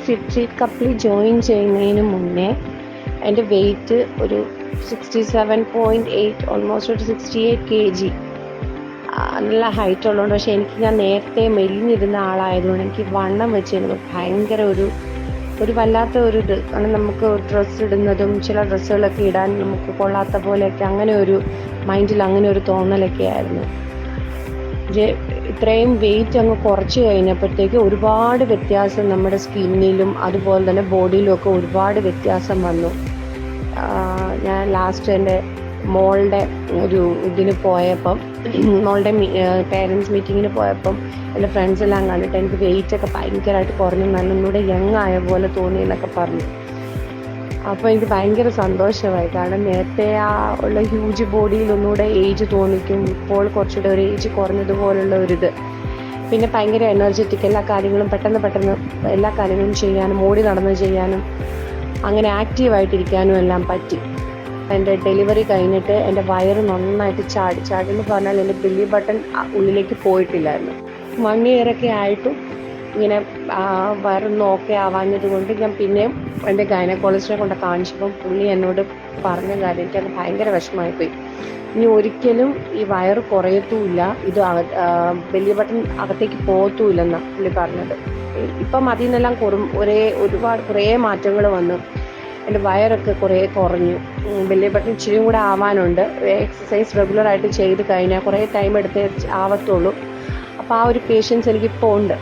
Fit കപ്പിൽ join ചെയ്യുന്നതിന് മുന്നേ എൻ്റെ വെയ്റ്റ് ഒരു 67.8, ഓൾമോസ്റ്റ് ഒരു 68 kg. നല്ല ഹൈറ്റ് ഉള്ളതുകൊണ്ട്. പക്ഷേ ഞാൻ നേരത്തെ മെലിഞ്ഞിരുന്ന ആളായതുകൊണ്ട് എനിക്ക് വണ്ണം വെച്ച് എനിക്ക് ഭയങ്കര ഒരു വല്ലാത്ത ഒരു ഇത്. കാരണം നമുക്ക് ഡ്രസ്സ് ഇടുന്നതും ചില ഡ്രസ്സുകളൊക്കെ ഇടാൻ നമുക്ക് കൊള്ളാത്ത പോലെയൊക്കെ അങ്ങനെ ഒരു മൈൻഡിൽ അങ്ങനെ ഒരു തോന്നലൊക്കെ ആയിരുന്നു. ഇത്രയും വെയിറ്റ് അങ്ങ് കുറച്ച് കഴിഞ്ഞപ്പോഴത്തേക്ക് ഒരുപാട് വ്യത്യാസം നമ്മുടെ സ്കിന്നിലും അതുപോലെ തന്നെ ബോഡിയിലും ഒക്കെ ഒരുപാട് വ്യത്യാസം വന്നു. ഞാൻ ലാസ്റ്റ് എൻ്റെ മോളുടെ ഒരു ഇതിന് പോയപ്പം, മോളുടെ പേരൻസ് മീറ്റിങ്ങിന് പോയപ്പം എൻ്റെ ഫ്രണ്ട്സ് എല്ലാം കണ്ടിട്ട് എനിക്ക് വെയിറ്റൊക്കെ ഭയങ്കരമായിട്ട് കുറഞ്ഞു, നല്ല ഒന്നുകൂടെ യങ് ആയ പോലെ തോന്നി എന്നൊക്കെ പറഞ്ഞു. അപ്പോൾ എനിക്ക് ഭയങ്കര സന്തോഷമായി. കാരണം നേരത്തെ ഉള്ള ഹ്യൂജ് ബോഡിയിൽ ഒന്നുകൂടെ ഏജ് തോന്നിക്കും, ഇപ്പോൾ കുറച്ചുകൂടെ ഒരു ഏജ് കുറഞ്ഞതുപോലുള്ള ഒരിത്. പിന്നെ ഭയങ്കര എനർജറ്റിക്, എല്ലാ കാര്യങ്ങളും പെട്ടെന്ന് എല്ലാ കാര്യങ്ങളും ചെയ്യാനും ഓടി നടന്ന് ചെയ്യാനും അങ്ങനെ ആക്റ്റീവായിട്ടിരിക്കാനും എല്ലാം പറ്റി. എൻ്റെ ഡെലിവറി കഴിഞ്ഞിട്ട് എൻ്റെ വയറ് നന്നായിട്ട് ചാടി എന്ന് പറഞ്ഞാൽ എൻ്റെ ബെല്ലി ബട്ടൺ ഉള്ളിലേക്ക് പോയിട്ടില്ലായിരുന്നു. 1 year ആയിട്ടും ഇങ്ങനെ വയറൊന്നും ഓക്കെ ആവാഞ്ഞത് കൊണ്ട് ഞാൻ പിന്നെയും എൻ്റെ ഗൈനക്കോളജിസ്റ്റിനെ കൊണ്ട് കാണിച്ചപ്പം പുള്ളി എന്നോട് പറഞ്ഞ കാര്യം എനിക്ക് ഭയങ്കര വിഷമമായിപ്പോയി. ഇനി ഒരിക്കലും ഈ വയറ് കുറയത്തുമില്ല, ഇത് ബെല്ലി ബട്ടൺ അകത്തേക്ക് പോകത്തുമില്ലെന്നാണ് പുള്ളി പറഞ്ഞത്. ഇപ്പം അതിൽ നിന്നെല്ലാം കുറേ മാറ്റങ്ങൾ വന്നു. എൻ്റെ വയറൊക്കെ കുറേ കുറഞ്ഞു. ബെല്ലി ബട്ടൺ ഇച്ചിരി കൂടെ ആവാനുണ്ട്. എക്സസൈസ് റെഗുലറായിട്ട് ചെയ്ത് കഴിഞ്ഞാൽ കുറേ ടൈം എടുത്തേ ആവത്തുള്ളൂ. അപ്പോൾ ആ ഒരു പേഷ്യൻസ് എനിക്കിപ്പോൾ ഉണ്ട്.